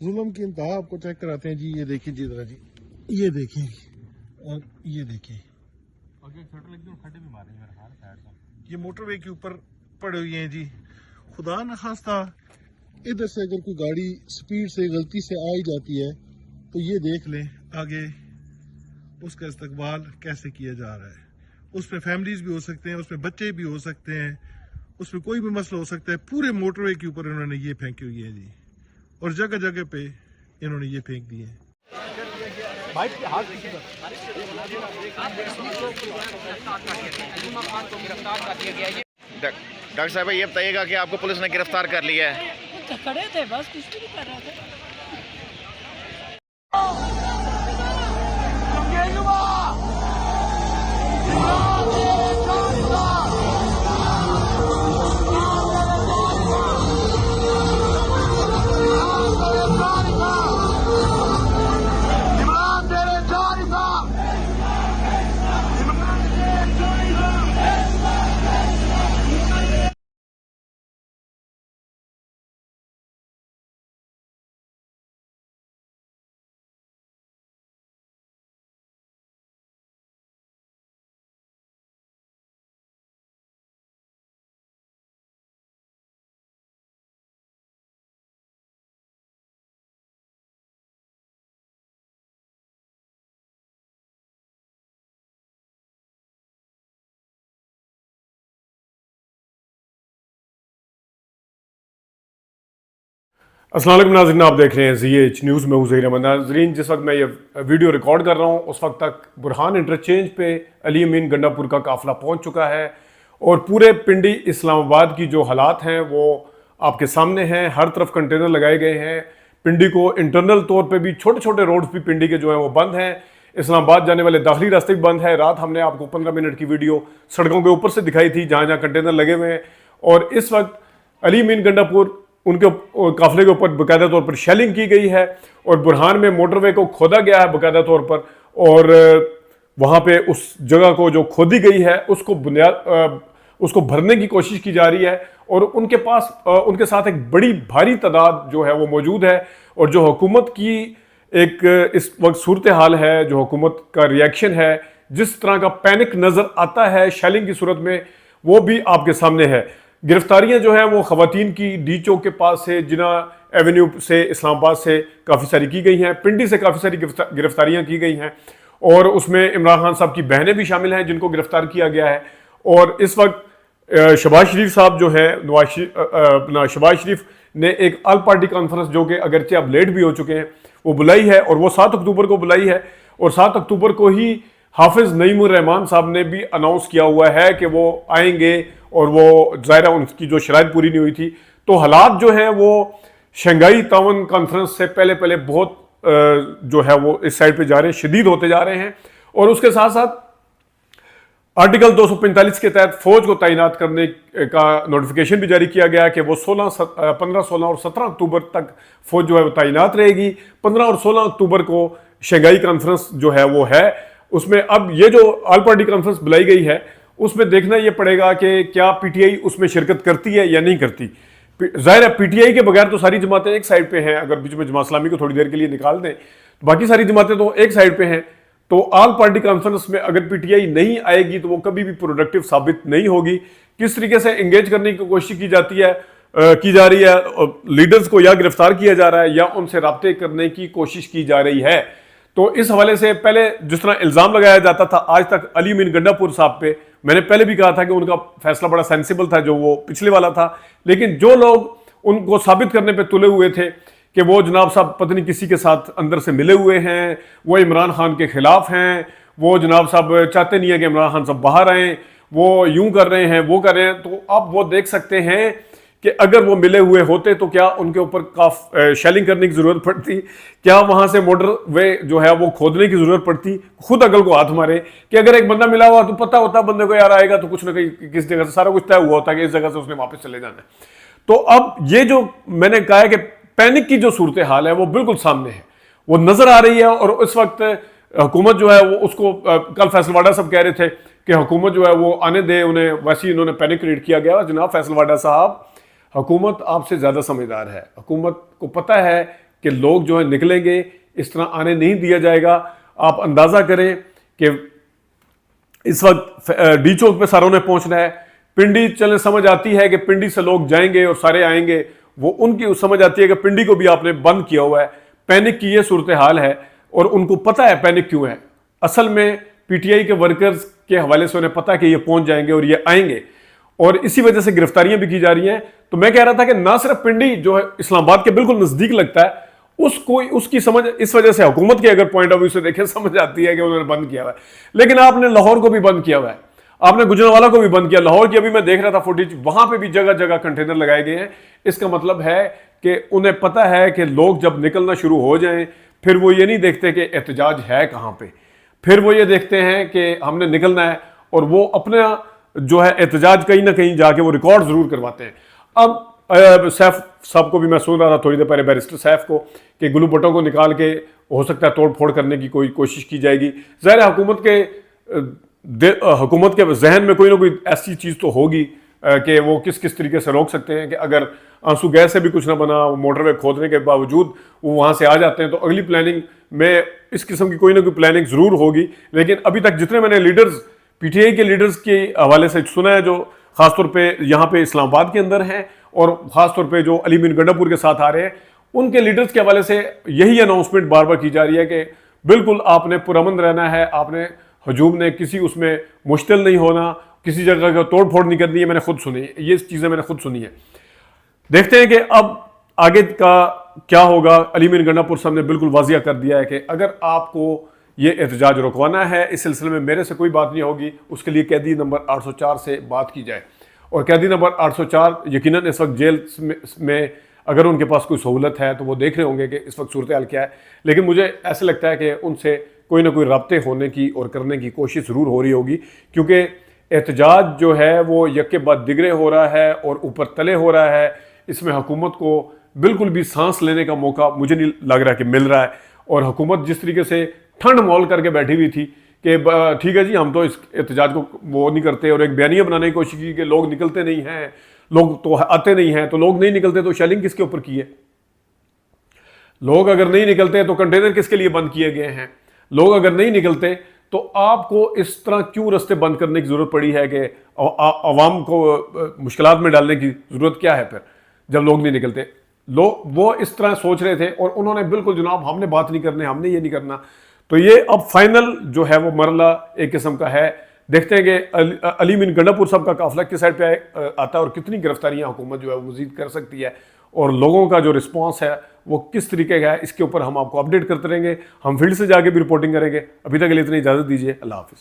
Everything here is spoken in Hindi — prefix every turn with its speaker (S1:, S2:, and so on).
S1: जुल्म की इंतहा आपको चेक कराते हैं जी। ये देखिए जी, जरा जी ये देखें और ये देखें, ये मोटरवे के ऊपर पड़े हुए हैं जी। खुदा न खास्ता इधर से अगर कोई गाड़ी स्पीड से गलती से आ ही जाती है तो ये देख लें आगे उसका इस्तकबाल कैसे किया जा रहा है। उस पर फैमिलीज भी हो सकते हैं, उस पर बच्चे भी हो सकते हैं, उस पर कोई भी मसला हो सकता है। पूरे मोटरवे के ऊपर इन्होंने ये फेंकी हुई है जी, और जगह जगह पे इन्होंने ये फेंक दिए हैं।
S2: डॉक्टर साहब ये बताइएगा कि आपको पुलिस ने गिरफ्तार कर लिया है?
S3: खड़े थे बस, कुछ भी नहीं कर रहे थे।
S4: अस्सलाम वालेकुम नाज़रीन, आप देख रहे हैं ZH न्यूज़ में हूँ ज़हीर अहमद। नाज़रीन, जिस वक्त मैं ये वीडियो रिकॉर्ड कर रहा हूँ उस वक्त तक बुरहान इंटरचेंज पे अली अमीन गंडापुर का काफ़िला पहुँच चुका है और पूरे पिंडी इस्लामाबाद की जो हालात हैं वो आपके सामने हैं। हर तरफ कंटेनर लगाए गए हैं। पिंडी को इंटरनल तौर पर भी छोटे छोटे रोड्स भी पिंडी के जो हैं वो बंद हैं। इस्लामाबाद जाने वाले दाखिली रास्ते भी बंद है। रात हमने आपको 15 मिनट की वीडियो सड़कों के ऊपर से दिखाई थी जहाँ जहाँ कंटेनर लगे हुए हैं, और इस वक्त अली अमीन गंडापुर उनके काफिले के ऊपर बाकायदा तौर पर शेलिंग की गई है और बुरहान में मोटरवे को खोदा गया है बाकायदा तौर पर, और वहाँ पे उस जगह को जो खोदी गई है उसको भरने की कोशिश की जा रही है। और उनके पास उनके साथ एक बड़ी भारी तादाद जो है वो मौजूद है। और जो हुकूमत की एक इस वक्त सूरत हाल है, जो हुकूमत का रिएक्शन है, जिस तरह का पैनिक नज़र आता है शेलिंग की सूरत में, वो भी आपके सामने है। गिरफ्तारियां जो हैं वो ख़वातीन की डी चौक के पास से, जिना एवेन्यू से, इस्लामाबाद से काफ़ी सारी की गई हैं। पिंडी से काफ़ी सारी गिरफ्तारियां की गई हैं और उसमें इमरान खान साहब की बहनें भी शामिल हैं जिनको गिरफ्तार किया गया है। और इस वक्त शहबाज शरीफ साहब जो है, शहबाज शरीफ ने एक ऑल पार्टी कॉन्फ्रेंस, जो कि अगरचे अब लेट भी हो चुके हैं, वो बुलाई है और वो 7 अक्टूबर को बुलाई है। और 7 अक्टूबर को ही हाफिज़ नईमुर रहमान साहब ने भी अनाउंस किया हुआ है कि वो आएंगे, और वो ज़ाहिरा उनकी जो शराइत पूरी नहीं हुई थी। तो हालात जो हैं वो शंघाई ताउन कॉन्फ्रेंस से पहले पहले बहुत जो है वो इस साइड पे जा रहे हैं, शदीद होते जा रहे हैं। और उसके साथ साथ आर्टिकल 245 के तहत फौज को तैनात करने का नोटिफिकेशन भी जारी किया गया कि वो 15, 16 और 17 अक्टूबर तक फौज जो है वो तैनात रहेगी। 15 और 16 अक्टूबर को शंघाई कॉन्फ्रेंस जो है वो है, उसमें अब ये जो ऑल पार्टी कॉन्फ्रेंस बुलाई गई है उसमें देखना ये पड़ेगा कि क्या पीटीआई उसमें शिरकत करती है या नहीं करती। जाहिर है पीटीआई के बगैर तो सारी जमातें एक साइड पे हैं, अगर बीच में जमात इस्लामी को थोड़ी देर के लिए निकाल दें तो बाकी सारी जमातें तो एक साइड पे हैं। तो ऑल पार्टी कॉन्फ्रेंस में अगर पीटीआई नहीं आएगी तो वो कभी भी प्रोडक्टिव साबित नहीं होगी। किस तरीके से इंगेज करने की कोशिश की जा रही है, लीडर्स को या गिरफ्तार किया जा रहा है या उनसे राब्ते करने की कोशिश की जा रही है। तो इस हवाले से पहले जिस तरह इल्ज़ाम लगाया जाता था आज तक अली अमीन गंडापुर साहब पे, मैंने पहले भी कहा था कि उनका फैसला बड़ा सेंसिबल था जो वो पिछले वाला था, लेकिन जो लोग उनको साबित करने पे तुले हुए थे कि वो जनाब साहब पता नहीं किसी के साथ अंदर से मिले हुए हैं, वो इमरान खान के खिलाफ हैं, वो जनाब साहब चाहते नहीं है कि इमरान खान साहब बाहर आएँ, वो यूं कर रहे हैं, वो कर रहे हैं, तो अब वो देख सकते हैं कि अगर वो मिले हुए होते तो क्या उनके ऊपर शेलिंग करने की ज़रूरत पड़ती, क्या वहाँ से मोटर वे जो है वो खोदने की ज़रूरत पड़ती। खुद अकल को हाथ मारे कि अगर एक बंदा मिला हुआ तो पता होता बंदे को यार आएगा तो कुछ ना कहीं किस जगह से सारा कुछ तय हुआ होता कि इस जगह से उसने वापस चले जाना है। तो अब ये जो मैंने कहा है कि पैनिक की जो सूरत हाल है वो बिल्कुल सामने है, वो नज़र आ रही है। और इस वक्त हुकूमत जो है वो उसको कल फैसलवाडा साहब कह रहे थे कि हुकूमत जो है वो आने दे उन्हें, वैसे ही इन्होंने पैनिक क्रिएट किया गया। जनाब फैसलवाडा साहब, हुकूमत आपसे ज़्यादा समझदार है। हुकूमत को पता है कि लोग जो है निकलेंगे, इस तरह आने नहीं दिया जाएगा। आप अंदाज़ा करें कि इस वक्त डी चौक पे सारों ने पहुंचना है, पिंडी चलने समझ आती है कि पिंडी से लोग जाएंगे और सारे आएंगे, वो उनकी समझ आती है कि पिंडी को भी आपने बंद किया हुआ है। पैनिक की ये सूरत हाल है और उनको पता है पैनिक क्यों है। असल में पीटीआई के वर्कर्स के हवाले से उन्हें पता है कि ये पहुंच जाएंगे और ये आएंगे, और इसी वजह से गिरफ्तारियां भी की जा रही हैं। तो मैं कह रहा था कि ना सिर्फ पिंडी जो है इस्लामाबाद के बिल्कुल नजदीक लगता है, उसको उसकी समझ इस वजह से हुकूमत के अगर पॉइंट ऑफ व्यू से देखें समझ आती है कि उन्होंने बंद किया हुआ है। लेकिन आपने लाहौर को भी बंद किया हुआ है, आपने गुजरांवाला को भी बंद किया। लाहौर की अभी मैं देख रहा था फुटेज, वहां पे भी जगह जगह कंटेनर लगाए गए हैं। इसका मतलब है कि उन्हें पता है कि लोग जब निकलना शुरू हो जाएं, फिर वो ये नहीं देखते कि एहतजाज है कहां पे, फिर वो ये देखते हैं कि हमने निकलना है, और वो अपना जो है एहतजाज कहीं ना कहीं जाके वो रिकॉर्ड जरूर करवाते हैं। अब सैफ साहब को भी मैं सुन रहा था थोड़ी देर पहले, बैरिस्टर सैफ को, कि गुल्लू भट्टों को निकाल के हो सकता है तोड़ फोड़ करने की कोई कोशिश की जाएगी। ज़ाहिर है हुकूमत के जहन में कोई ना कोई ऐसी चीज़ तो होगी कि वो किस किस तरीके से रोक सकते हैं कि अगर आंसू गैस से भी कुछ ना बना, मोटरवे खोदने के बावजूद वो वहाँ से आ जाते हैं, तो अगली प्लानिंग में इस किस्म की कोई ना कोई प्लानिंग ज़रूर होगी। लेकिन अभी तक जितने मैंने लीडर्स, पीटीआई के लीडर्स के हवाले से सुना है, जो खासतौर पे यहाँ पे इस्लामाबाद के अंदर हैं और ख़ासतौर पे जो अली मीन गंडापुर के साथ आ रहे हैं, उनके लीडर्स के हवाले से यही अनाउंसमेंट बार बार की जा रही है कि बिल्कुल आपने पुरअमन रहना है, आपने हजूम ने किसी उसमें मुश्तिल नहीं होना, किसी जगह का तोड़ फोड़ नहीं करनी है। मैंने खुद सुनी, ये चीज़ें मैंने खुद सुनी है। देखते हैं कि अब आगे का क्या होगा। अली मीन गंडापुर साहब ने बिल्कुल वाजिया कर दिया है कि अगर आपको ये एहतजाज रुकवाना है, इस सिलसिले में मेरे से कोई बात नहीं होगी, उसके लिए कैदी नंबर 804 से बात की जाए। और कैदी नंबर 804 यकीनन इस वक्त जेल में अगर उनके पास कोई सहूलत है तो वो देख रहे होंगे कि इस वक्त सूरत हाल क्या है। लेकिन मुझे ऐसा लगता है कि उनसे कोई ना कोई रब्ते होने की और करने की कोशिश ज़रूर हो रही होगी, क्योंकि एहतजाज जो है वो यके बाद दिगरे हो रहा है और ऊपर तले हो रहा है। इसमें हुकूमत को बिल्कुल भी सांस लेने का मौका मुझे नहीं लग रहा कि मिल रहा है। और हुकूमत जिस तरीके से ठंड मौल करके बैठी हुई थी कि ठीक है जी, हम तो इस एहतजाज को वो नहीं करते, और एक बयानिया बनाने की कोशिश की कि लोग निकलते नहीं हैं, लोग तो आते नहीं हैं, तो लोग नहीं निकलते तो शेलिंग किसके ऊपर की है? लोग अगर नहीं निकलते तो कंटेनर किसके लिए बंद किए गए हैं? लोग अगर नहीं निकलते तो आपको इस तरह क्यों रास्ते बंद करने की जरूरत पड़ी है कि अवाम को मुश्किलात में डालने की जरूरत क्या है फिर, जब लोग नहीं निकलते? लोग वो इस तरह सोच रहे थे और उन्होंने बिल्कुल जनाब हमने बात नहीं करनी, हमने ये नहीं करना। तो ये अब फाइनल जो है वो मरला एक किस्म का है। देखते हैं कि अली मीन गंडापुर साहब का काफिला किस साइड पे आता है और कितनी गिरफ्तारियां हुकूमत जो है वो मजीद कर सकती है, और लोगों का जो रिस्पांस है वो किस तरीके का है, इसके ऊपर हम आपको अपडेट करते रहेंगे। हम फील्ड से जाके भी रिपोर्टिंग करेंगे। अभी तक के लिए इतनी इजाज़त दीजिए। अल्लाह हाफिज़।